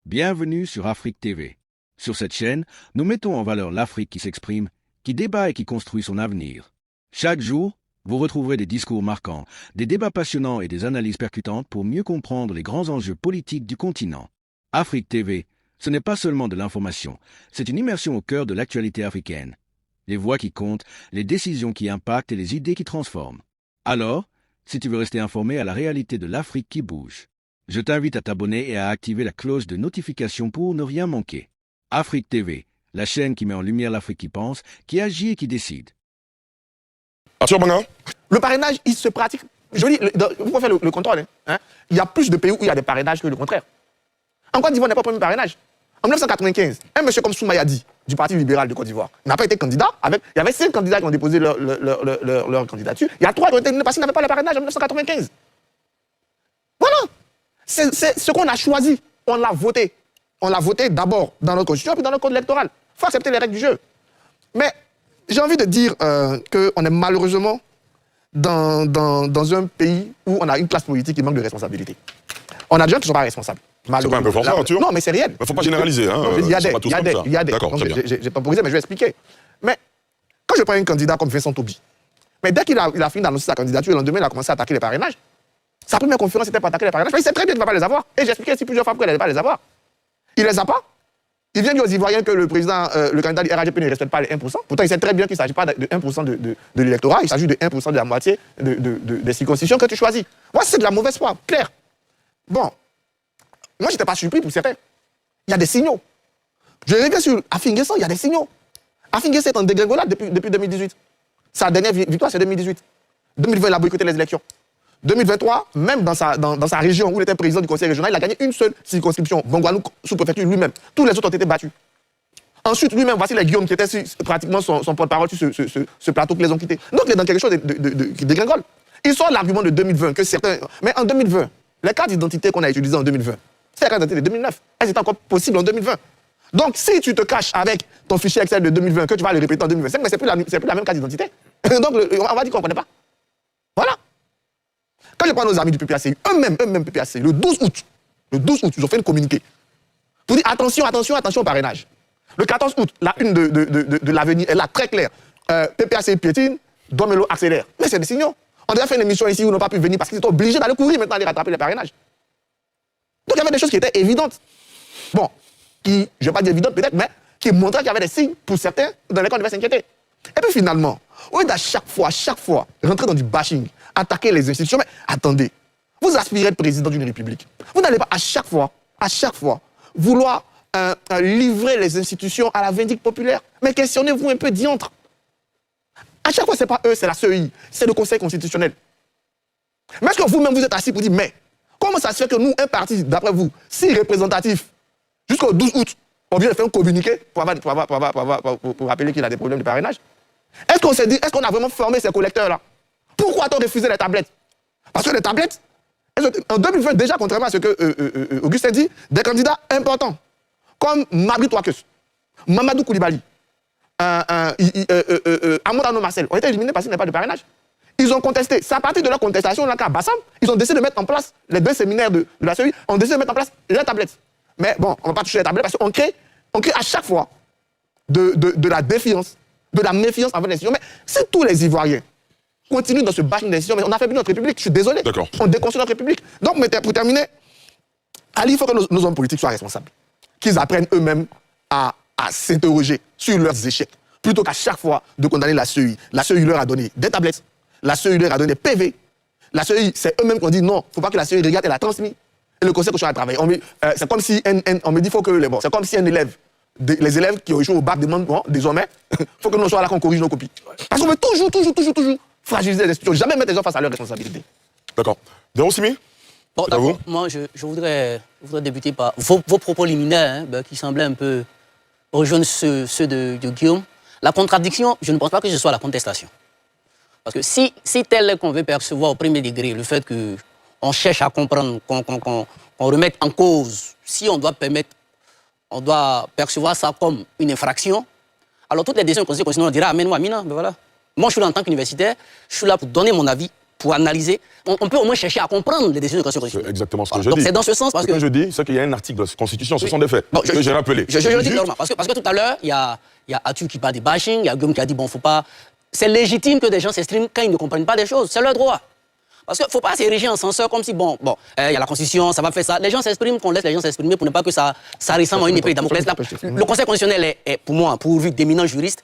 Bienvenue sur Afrique TV. Sur cette chaîne, nous mettons en valeur l'Afrique qui s'exprime, qui débat et qui construit son avenir. Chaque jour, vous retrouverez des discours marquants, des débats passionnants et des analyses percutantes pour mieux comprendre les grands enjeux politiques du continent. Afrique TV, ce n'est pas seulement de l'information, c'est une immersion au cœur de l'actualité africaine. Les voix qui comptent, les décisions qui impactent et les idées qui transforment. Alors, si tu veux rester informé à la réalité de l'Afrique qui bouge, je t'invite à t'abonner et à activer la cloche de notification pour ne rien manquer. Afrique TV, la chaîne qui met en lumière l'Afrique qui pense, qui agit et qui décide. Le parrainage, il se pratique. Je dis, vous pouvez faire le contrôle. Hein. Il y a plus de pays où il y a des parrainages que le contraire. En Côte d'Ivoire, on n'a pas le premier parrainage. En 1995, un monsieur comme Soumayadi, du Parti libéral de Côte d'Ivoire, n'a pas été candidat. Il y avait 5 candidats qui ont déposé leur candidature. Il y a 3 qui ont été parce qu'ils n'avaient pas le parrainage en 1995. Voilà. C'est ce qu'on a choisi. On l'a voté. On l'a voté d'abord dans notre constitution, puis dans notre code électoral. Il faut accepter les règles du jeu. Mais j'ai envie de dire qu'on est malheureusement dans un pays où on a une classe politique qui manque de responsabilité. On a des gens qui ne sont pas responsables. C'est pas un peu fort, ça, Arthur? Non, mais c'est réel. Il ne faut pas généraliser. Hein. Il y a des. D'accord, très bien. J'ai temporisé, mais je vais expliquer. Mais quand je prends un candidat comme Vincent Tobi, mais dès qu'il a fini d'annoncer sa candidature, le lendemain, il a commencé à attaquer les parrainages. Sa première conférence était pour attaquer les parrainages. Mais il sait très bien qu'il ne va pas les avoir. Et j'ai expliqué ici plusieurs fois pourquoi il n'allait pas les avoir. Il ne les a pas. Il vient dire aux Ivoiriens que le candidat du RHDP ne respecte pas les 1%. Pourtant, il sait très bien qu'il ne s'agit pas de 1% de l'électorat, il s'agit de 1% de la moitié des circonscriptions que tu choisis. Moi, c'est de la mauvaise foi, clair. Bon, moi, je n'étais pas surpris pour certains. Il y a des signaux. Je reviens sur Afinguesan, il y a des signaux. Afinguesan est en dégringolade depuis 2018. Sa dernière victoire, c'est 2018. 2020, il a boycotté les élections. 2023, même dans sa région où il était président du conseil régional, il a gagné une seule circonscription, Bongwanou, sous-préfecture lui-même. Tous les autres ont été battus. Ensuite, lui-même, voici les Guillaume qui étaient pratiquement son porte-parole sur ce plateau qu'ils les ont quittés. Donc, il est dans quelque chose qui dégringole. Il sort l'argument de 2020 que certains... Mais en 2020, les cartes d'identité qu'on a utilisées en 2020, c'est les cartes d'identité de 2009. Elles étaient encore possibles en 2020. Donc, si tu te caches avec ton fichier Excel de 2020, que tu vas le répéter en 2025, mais c'est plus la même carte d'identité. Donc, on va dire qu'on ne connaît pas. Voilà. Quand je prends nos amis du PPACI, eux-mêmes PPACI, le 12 août, ils ont fait une communiqué pour dire attention au parrainage. Le 14 août, la une de l'avenir est là, très claire. PPACI piétine, Domelo accélère. Mais c'est des signaux. On a déjà fait une émission ici où ils n'ont pas pu venir parce qu'ils étaient obligés d'aller courir maintenant, aller rattraper les parrainages. Donc il y avait des choses qui étaient évidentes. Bon, je ne vais pas dire évidentes peut-être, mais qui montraient qu'il y avait des signes pour certains dans lesquels on devait s'inquiéter. Et puis finalement, au lieu d'à chaque fois, rentrer dans du bashing, attaquer les institutions, mais attendez, vous aspirez être président d'une république. Vous n'allez pas à chaque fois, vouloir livrer les institutions à la vindicte populaire. Mais questionnez-vous un peu diantre. À chaque fois, ce n'est pas eux, c'est la CEI, c'est le Conseil constitutionnel. Mais est-ce que vous-même vous êtes assis pour dire, mais comment ça se fait que nous, un parti, d'après vous, si représentatif, jusqu'au 12 août, on vient de faire un communiqué pour rappeler qu'il a des problèmes de parrainage? Est-ce qu'on s'est dit, est-ce qu'on a vraiment formé ces collecteurs-là? Pourquoi a-t-on refusé les tablettes? Parce que les tablettes, en 2020, déjà, contrairement à ce que Augustin dit, des candidats importants, comme Mabri Touakes, Mamadou Koulibaly, Amodano Marcel, ont été éliminés parce qu'il n'y a pas de parrainage. Ils ont contesté. C'est à partir de leur contestation, là, qu'à Bassam, ils ont décidé de mettre en place, les 2 séminaires de la CEI, ont décidé de mettre en place les tablettes. Mais bon, on ne va pas toucher les tablettes parce qu'on crée à chaque fois de la défiance, de la méfiance envers les institutions. Mais si tous les Ivoiriens continuent dans ce bashing des institutions, mais on a fait notre République, je suis désolé. On déconstruit notre République. Donc, pour terminer, Ali, il faut que nos hommes politiques soient responsables. Qu'ils apprennent eux-mêmes à s'interroger sur leurs échecs, plutôt qu'à chaque fois de condamner la CEI. La CEI leur a donné des tablettes, la CEI leur a donné des PV. La CEI, c'est eux-mêmes qui ont dit non, il ne faut pas que la CEI regarde, elle a transmis. Et le conseil que je suis à travailler. C'est comme si on me dit faut que c'est comme si un élève, les élèves qui ont échoué au bac demandent bon, désormais, il faut que nous soyons là qu'on corrige nos copies. Parce qu'on veut toujours fragiliser les institutions, jamais mettre les gens face à leurs responsabilités. D'accord. Dérosimi? Bon, d'accord. Moi, je voudrais débuter par vos propos liminaires, qui semblaient un peu rejoindre ceux de Guillaume. La contradiction, je ne pense pas que ce soit la contestation. Parce que si tel est qu'on veut percevoir au premier degré, le fait qu'on cherche à comprendre, qu'on remette en cause, si on doit percevoir ça comme une infraction, alors toutes les décisions du Conseil constitutionnel, on dira, amène-moi, Mina, ben voilà. Moi, je suis là en tant qu'universitaire, je suis là pour donner mon avis, pour analyser. On peut au moins chercher à comprendre les décisions du Conseil C'est constitutionnel. exactement ce que Voilà. je Donc dis. c'est dans ce sens parce Ce que que je dis, c'est qu'il y a un article de la Constitution, ce sont des faits que j'ai rappelés. Je le dis Juste- clairement, parce que tout à l'heure, il y a Atu qui parle des bashing, il y a Guillaume qui a dit, bon, faut pas... C'est légitime que des gens s'expriment quand ils ne comprennent pas des choses, c'est leur droit. Parce qu'il ne faut pas s'ériger en censeur comme si, bon, il y a la Constitution, ça va faire ça. Les gens s'expriment, qu'on laisse les gens s'exprimer pour ne pas que ça ressemble à une épée de Damoclès. Le Conseil constitutionnel est, pour moi, pourvu d'éminents juristes.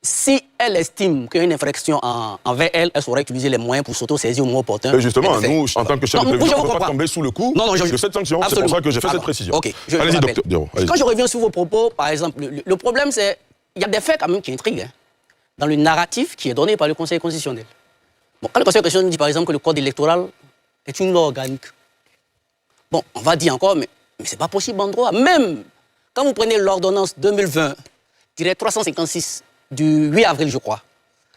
Si elle estime qu'il y a une infraction envers elle, elle saura utiliser les moyens pour s'auto-saisir au moment opportun. Et justement, nous, en tant que chef de Non, prévision, je on ne peut pas comprends. tomber sous le coup Non, de cette sanction. C'est pour Absolument. ça que j'ai fait Ah cette bon. précision. Ok, Allez-y, rappelle. docteur Diaro. Allez-y. Quand je reviens sur vos propos, par exemple, le problème, c'est il y a des faits quand même qui intriguent dans le narratif qui est donné par le Conseil constitutionnel. Bon, quand le Conseil constitutionnel dit par exemple que le code électoral est une loi organique, bon, on va dire encore, mais ce n'est pas possible en droit. Même quand vous prenez l'ordonnance 2020-356 du 8 avril, je crois,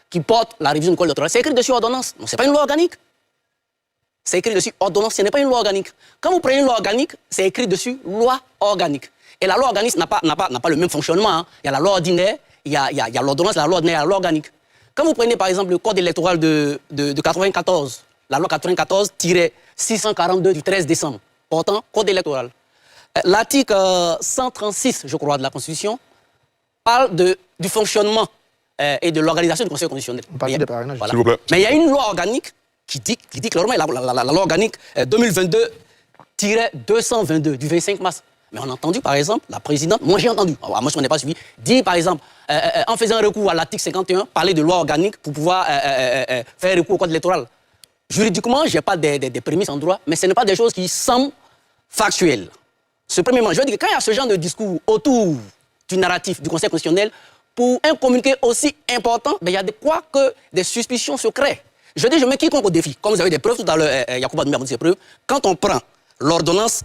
qui porte la révision du code électoral, c'est écrit dessus ordonnance. Non, ce n'est pas une loi organique. C'est écrit dessus ordonnance, ce n'est pas une loi organique. Quand vous prenez une loi organique, c'est écrit dessus loi organique. Et la loi organique n'a pas le même fonctionnement. Hein. Il y a la loi ordinaire, il y a l'ordonnance, la loi ordinaire, la loi organique. Quand vous prenez par exemple le code électoral de 94, la loi 94-642 du 13 décembre, portant code électoral, l'article 136, je crois, de la Constitution, parle du fonctionnement et de l'organisation du Conseil constitutionnel. On parle des parrainages. S'il vous plaît. Mais il y a une loi organique qui dit clairement, la loi organique 2022-222 du 25 mars. Mais on a entendu, par exemple, la présidente, moi j'ai entendu, moi je n'en ai pas suivi, dire, par exemple, en faisant recours à l'article 51, parler de loi organique pour pouvoir faire recours au code électoral. Juridiquement, je n'ai pas des prémices en droit, mais ce n'est pas des choses qui semblent factuelles. Premièrement, je veux dire que quand il y a ce genre de discours autour du narratif du Conseil constitutionnel, pour un communiqué aussi important, il y a de quoi que des suspicions se créent. Je dis, je mets quiconque au défi. Comme vous avez des preuves, tout à l'heure, Yacouba Doumé a montré ses preuves. Quand on prend l'ordonnance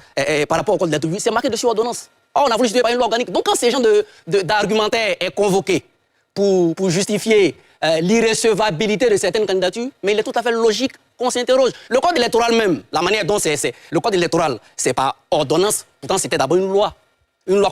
par rapport au code d'électoral, c'est marqué dessus ordonnance. Or, on a voulu justifier par une loi organique. Donc, quand ces gens d'argumentaires est convoqué pour justifier l'irrecevabilité de certaines candidatures, mais il est tout à fait logique qu'on s'interroge. Le code électoral même, la manière dont le code électoral, c'est par ordonnance, pourtant c'était d'abord une loi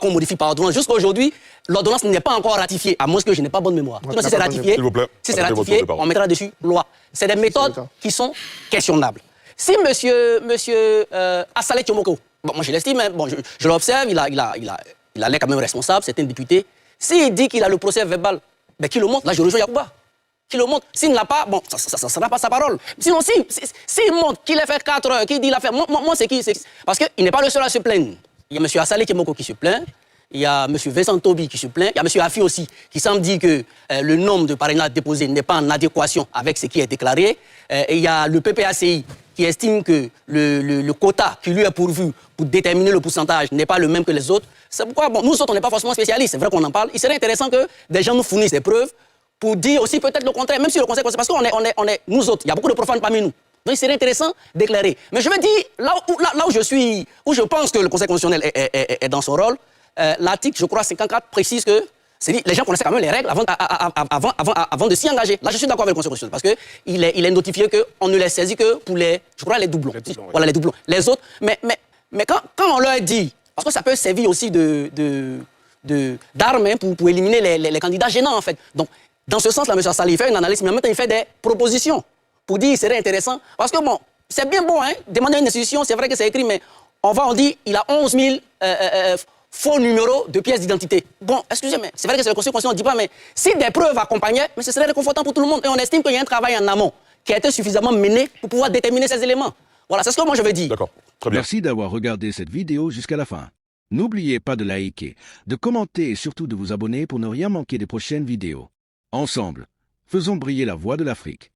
qu'on modifie par ordonnance. Jusqu'à aujourd'hui, l'ordonnance n'est pas encore ratifiée, à moins que je n'ai pas bonne mémoire. Sinon, si c'est ratifié, S'il vous plaît, si c'est arrêtez votre ratifié, tour de parole. on mettra dessus loi. C'est des méthodes qui sont questionnables. Si monsieur Assalé Tchomoko, bon, moi je l'estime, hein, bon, je l'observe, il a l'air quand même responsable, c'est un député. S'il dit qu'il a le procès verbal, ben, qu'il le montre. Là, je rejoins Yacouba. Qu'il le montre. S'il ne l'a pas, bon, ça ne sera pas sa parole. Sinon, s'il montre qu'il a fait 4 heures, qu'il dit qu'il a fait... Moi, c'est qui? Parce qu'il n'est pas le seul à se plaindre. Il y a M. Assalé Tchomoko qui se plaint. Il y a M. Vincent Tobi qui se plaint. Il y a M. Afi aussi, qui semble dire que le nombre de parrainages déposés n'est pas en adéquation avec ce qui est déclaré. Et il y a le PPACI qui estime que le quota qui lui est pourvu pour déterminer le pourcentage n'est pas le même que les autres. C'est pourquoi, bon, nous autres, on n'est pas forcément spécialistes. C'est vrai qu'on en parle. Il serait intéressant que des gens nous fournissent des preuves pour dire aussi peut-être le contraire, même si le Conseil constitutionnel, parce qu'on est nous autres, il y a beaucoup de profanes parmi nous. Donc il serait intéressant d'éclairer. Mais je veux dire, là où je pense que le Conseil constitutionnel est dans son rôle, l'article, je crois, 54 précise que les gens connaissaient quand même les règles avant de s'y engager. Là, je suis d'accord avec le Conseil constitutionnel, parce qu'il est notifié qu'on ne les saisit que pour les doublons. Voilà, les doublons. Les autres, mais quand on leur dit, parce que ça peut servir aussi d'arme pour éliminer les candidats gênants, en fait. Donc, dans ce sens-là, M. Assalé, il fait une analyse, mais en même temps, il fait des propositions pour dire qu'il serait intéressant. Parce que, bon, c'est bien bon, hein, demander une institution, c'est vrai que c'est écrit, mais on dit il a 11 000 faux numéros de pièces d'identité. Bon, excusez-moi, c'est vrai que c'est le Conseil constitutionnel, on ne dit pas, mais si des preuves accompagnaient, mais ce serait réconfortant pour tout le monde. Et on estime qu'il y a un travail en amont qui a été suffisamment mené pour pouvoir déterminer ces éléments. Voilà, c'est ce que moi je veux dire. D'accord, très bien. Merci d'avoir regardé cette vidéo jusqu'à la fin. N'oubliez pas de liker, de commenter et surtout de vous abonner pour ne rien manquer des prochaines vidéos. Ensemble, faisons briller la voix de l'Afrique.